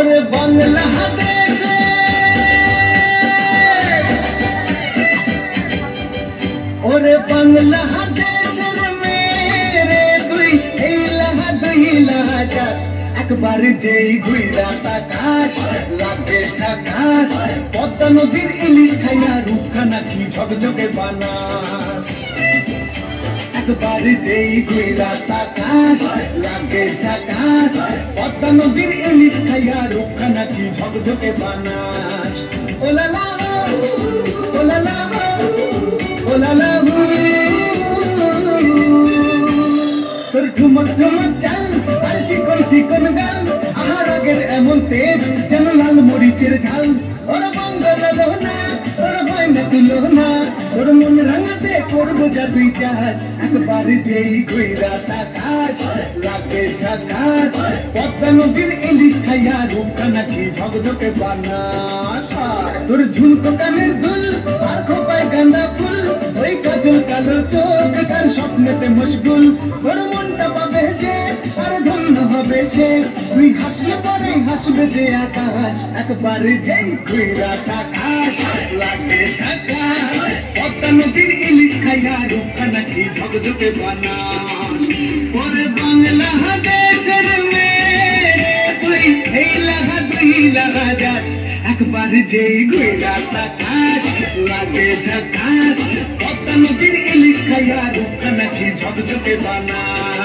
ওরে বাংলাদেশে ওরে বাংলাদেশের মেরে তুই দুই লাগাস একবার যেই ঘুইরা তাকাস লাগে ঝাকাস পদ্মা নদীর ইলিশ খাইয়া রূপখানা কি ঝকঝকে বানাস একবার যেই ঘুইরা তাকাস লাগে ঝাকাস পদ্মা নদীর ইলিশ খাইয়া রূপখানা কি ঝকঝকে বানাস ওলালা ওলালা ওলালা তোর ঠুমক ঠুমক চাল আর চিকন চিকন গাল আমার আগের এমন তেজ যেন লাল মরিচের ঝাল ওর বঙ্গল লোহনা তোর হয় না তুলো না তোর মন রাঙাতে করবো যা তুই চাস একবার যেই ঘুইরা তাকাস লাগে ঝাকাস পদ্মা নদীর ইলিশ খাইয়া রূপখানা কি ঝকঝকে বানাস তোর ঝুমকো কানের দুল আর খোপায় গাঁদা ফুল ওই কাজল কালো চোখ তার স্বপ্নেতে মশগুল তোর মনটা পাবে যে আর ধন্য হবে সে তুই হাসলে পরে হাসবে যে আকাশ একবার যেই ঘুইরা তাকাস লাগে ঝাকাস পদ্মা নদীর ইলিশ খাইয়া রূপখানা কি ঝকঝকে বানাস ওরে বাংলাদেশের মেয়ে তুই দুই লাগা যাস একবার যেই ঘুইরা তাকাস লাগে ঝাকাস পদ্মা নদীর ইলিশ খাইয়া রূপখানা কি ঝকঝকে বানাস